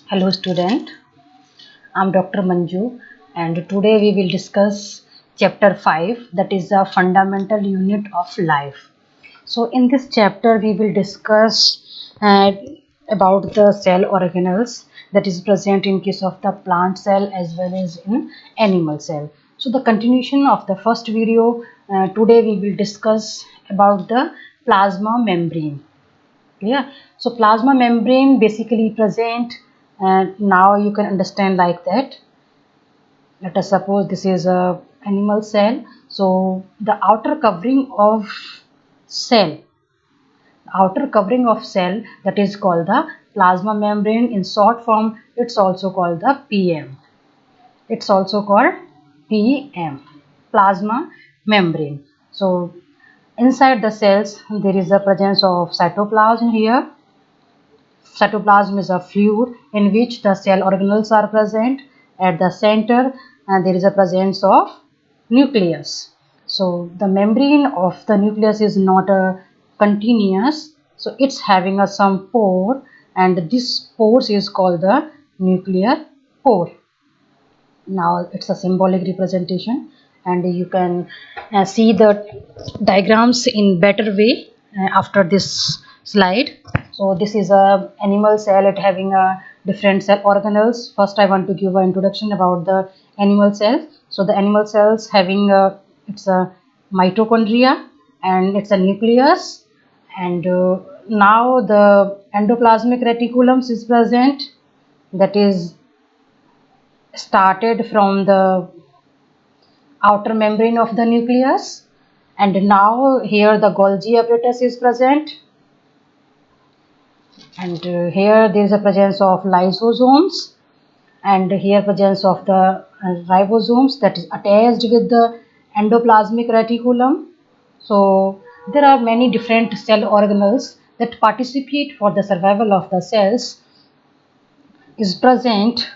Hello student, I'm Dr. Manju and today we will discuss chapter 5, that is the fundamental unit of life. So in this chapter we will discuss about the cell organelles that is present in case of the plant cell as well as in animal cell. So the continuation of the first video, today we will discuss about the plasma membrane. Yeah, so plasma membrane basically present, and now you can understand like that. Let us suppose this is a animal cell. So the cell outer covering of cell, that is called the plasma membrane. In short form, it's also called the PM. It's also called PM, plasma membrane. So inside the cells there is a presence of cytoplasm here. Cytoplasm is a fluid in which the cell organelles are present. At the center, and there is a presence of nucleus. So the membrane of the nucleus is not a continuous. So it's having a some pore, and this pores is called the nuclear pore. Now it's a symbolic representation, and you can see the diagrams in better way after this slide. So this is a animal cell, it having a different cell organelles. First I want to give an introduction about the animal cells. So the animal cells having a, it's a mitochondria and it's a nucleus, and now the endoplasmic reticulum is present, that is started from the outer membrane of the nucleus, and now here the Golgi apparatus is present, and here there is a presence of lysosomes, and here presence of the ribosomes that is attached with the endoplasmic reticulum. So there are many different cell organelles that participate for the survival of the cells is present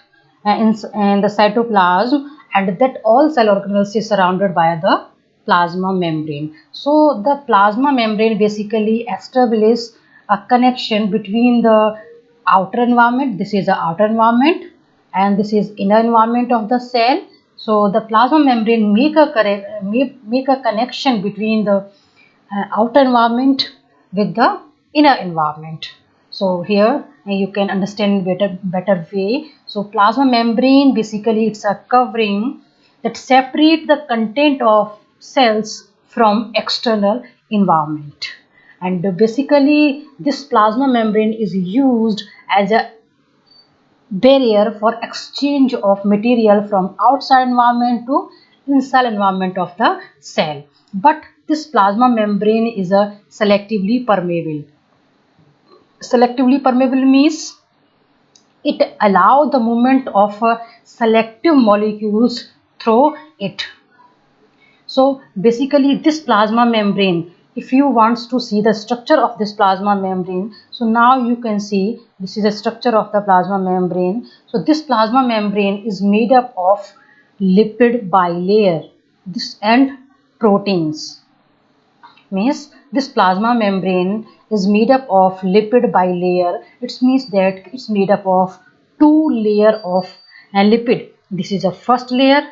in the cytoplasm, and that all cell organelles is surrounded by the plasma membrane. So the plasma membrane basically establishes a connection between the outer environment, this is the outer environment, and this is inner environment of the cell. So the plasma membrane make a connection between the outer environment with the inner environment. So here you can understand better way. So plasma membrane basically it's a covering that separate the content of cells from external environment, and basically this plasma membrane is used as a barrier for exchange of material from outside environment to inside environment of the cell. But this plasma membrane is a selectively permeable. Selectively permeable means it allows the movement of selective molecules through it. So basically this plasma membrane, if you want to see the structure of this plasma membrane, so now you can see this is the structure of the plasma membrane. So this plasma membrane is made up of lipid bilayer and proteins. Means this plasma membrane is made up of lipid bilayer. It means that it's made up of two layer of lipid. This is a first layer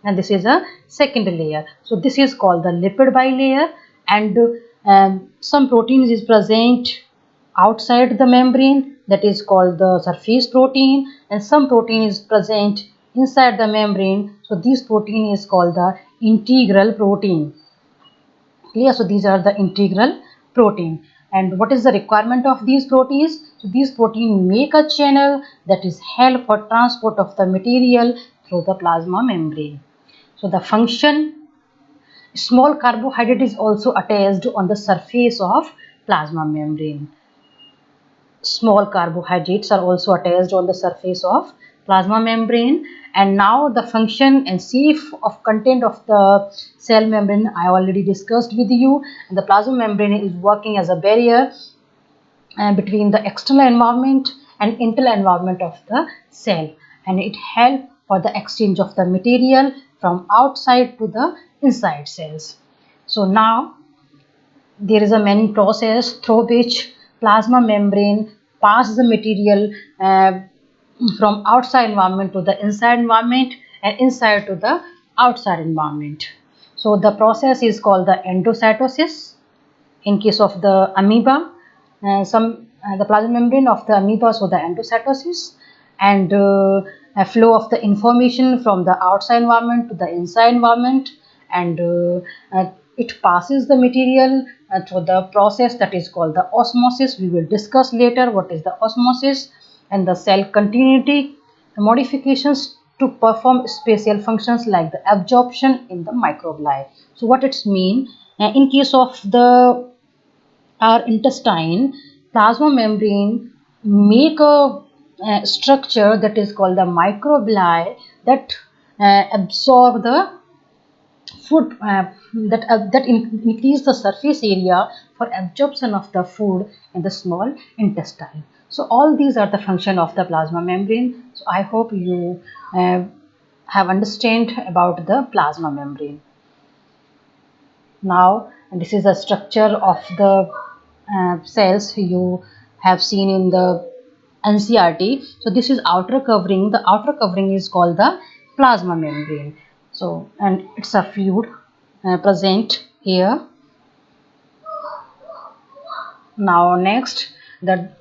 and this is a second layer. So this is called the lipid bilayer, and some proteins is present outside the membrane, that is called the surface protein, and some protein is present inside the membrane. So this protein is called the integral protein. Clear? So these are the integral protein. And what is the requirement of these proteins? So these protein make a channel that is help for transport of the material through the plasma membrane. So the function, small carbohydrate is also attached on the surface of plasma membrane. Small carbohydrates are also attached on the surface of plasma membrane. And now the function and shape of content of the cell membrane I already discussed with you. And the plasma membrane is working as a barrier between the external environment and internal environment of the cell, and it helps for the exchange of the material from outside to the inside cells. So now there is a many process through which plasma membrane pass the material from outside environment to the inside environment and inside to the outside environment. So the process is called the endocytosis. In case of the amoeba, the plasma membrane of the amoeba, so the endocytosis, and a flow of the information from the outside environment to the inside environment, and it passes the material through the process that is called the osmosis. We will discuss later what is the osmosis, and the cell continuity modifications to perform spatial functions like the absorption in the microvilli. So what it's mean, in case of the our intestine, plasma membrane make a structure that is called the microvilli that absorb the food, that increase the surface area for absorption of the food in the small intestine. So all these are the function of the plasma membrane. So I hope you have understand about the plasma membrane. Now this is the structure of the cells you have seen in the NCERT. So this is outer covering. The outer covering is called the plasma membrane. So, and it's a fluid present here. Now next, that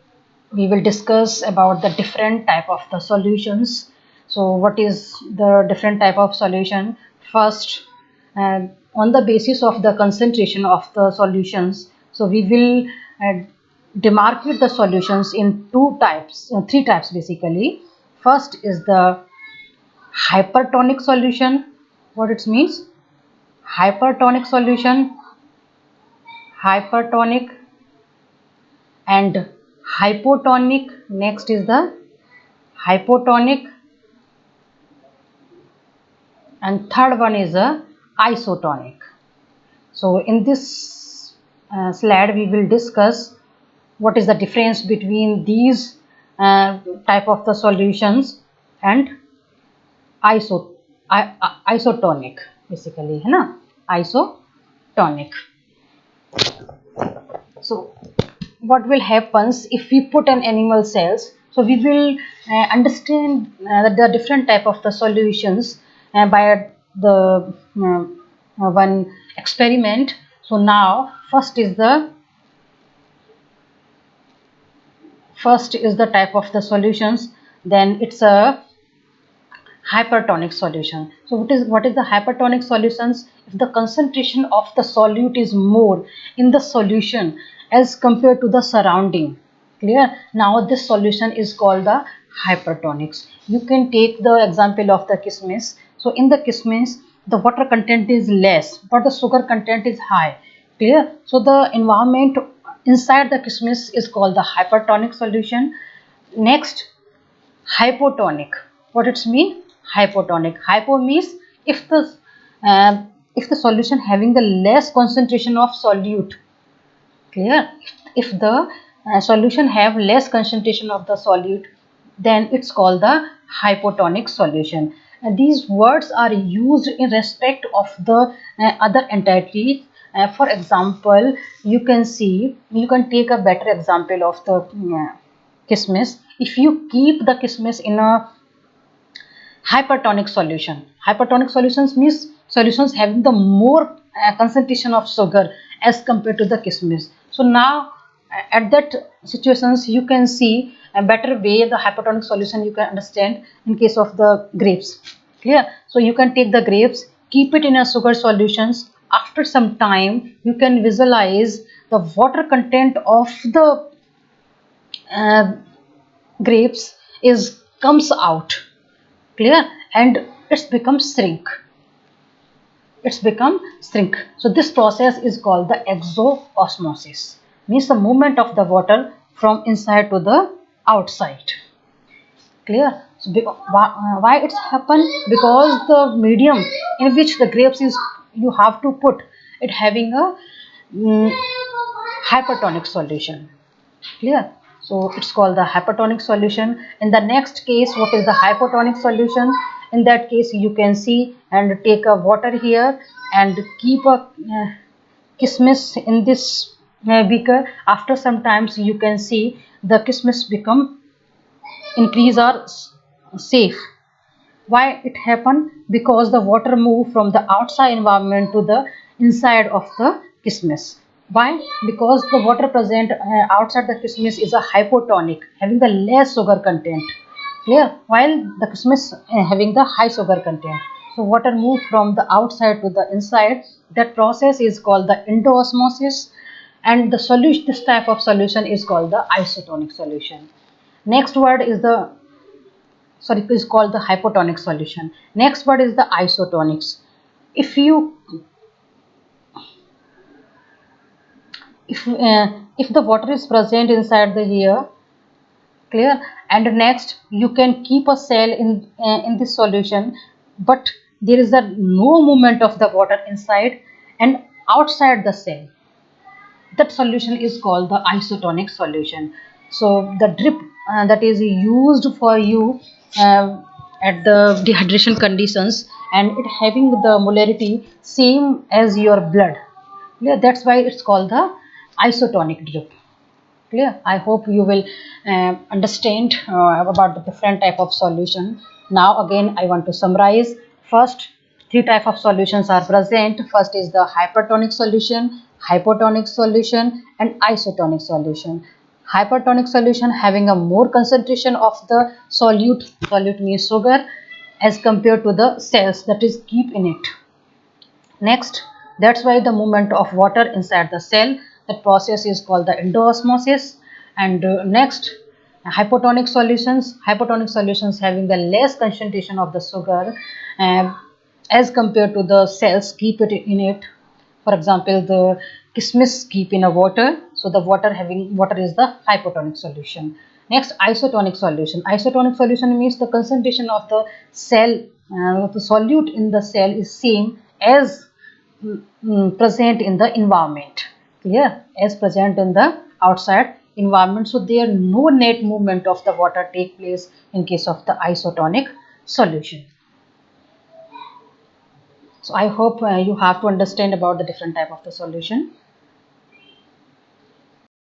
we will discuss about the different type of the solutions. So what is the different type of solution? First, on the basis of the concentration of the solutions, so we will demarcate the solutions in three types basically. First is the hypertonic solution. What it means? Hypertonic solution, hypertonic, and hypotonic. Next is the hypotonic, and third one is a isotonic. So in this slide we will discuss what is the difference between these type of the solutions and isotonic basically, है ना, isotonic. So what will happens if we put an animal cells? So we will understand the different type of the solutions by the one experiment. So now first is the type of the solutions, then it's a hypertonic solution. So what is the hypertonic solutions? If the concentration of the solute is more in the solution as compared to the surrounding, clear? Now this solution is called the hypertonics. You can take the example of the kismis. So in the kismis the water content is less but the sugar content is high, clear? So the environment inside the kismis is called the hypertonic solution. Next, hypotonic. What it's mean? Hypotonic. Hypo means if the solution having the less concentration of solute, clear? If the solution have less concentration of the solute, then it's called the hypotonic solution. These words are used in respect of the other entities. For example, you can take a better example of the kismis. If you keep the kismis in a hypertonic solution, hypertonic solutions means solutions having the more concentration of sugar as compared to the kismis. So now at that situations you can see a better way the hypertonic solution you can understand in case of the grapes, clear? So you can take the grapes, keep it in a sugar solutions. After some time you can visualize the water content of the uh, grapes is comes out, clear? And it's become shrink. So this process is called the exoosmosis, means the movement of the water from inside to the outside, clear? So why it's happen? Because the medium in which the grapes is you have to put it having a hypertonic solution, clear? So it's called the hypertonic solution. In the next case, what is the hypotonic solution? In that case you can see and take a water here and keep a kismis in this beaker. After some times you can see the kismis become increase or safe. Why it happened? Because the water moved from the outside environment to the inside of the kismis. Why? Because the water present outside the kismis is a hypotonic, having the less sugar content. Clear? While the kismis having the high sugar content. So water move from the outside to the inside. That process is called the endoosmosis, and the solution, this type of solution is called the isotonic solution. Next word is the, sorry, is called the hypotonic solution. Next word is the isotonics. If you if the water is present inside the here, clear, and next you can keep a cell in this solution, but there is a no movement of the water inside and outside the cell. That solution is called the isotonic solution. So the drip that is used for you uh, at the dehydration conditions, and it having the molarity same as your blood. Yeah, that's why it's called the isotonic drip. Clear? I hope you will understand about the different type of solution. Now again I want to summarize. First, three type of solutions are present. First is the hypertonic solution, hypotonic solution, and isotonic solution. Hypertonic solution having a more concentration of the solute means sugar, as compared to the cells that is keep in it. Next, that's why the movement of water inside the cell, that process is called the endoosmosis. And next, hypotonic solutions having the less concentration of the sugar uh, as compared to the cells keep it in it. For example, the kismis keep in a water, so the water is the hypotonic solution. Next, isotonic solution. Isotonic solution means the concentration of the cell, the solute in the cell is same as present in the environment. Clear? As present in the outside environment. So there no net movement of the water take place in case of the isotonic solution. So I hope you have to understand about the different type of the solution.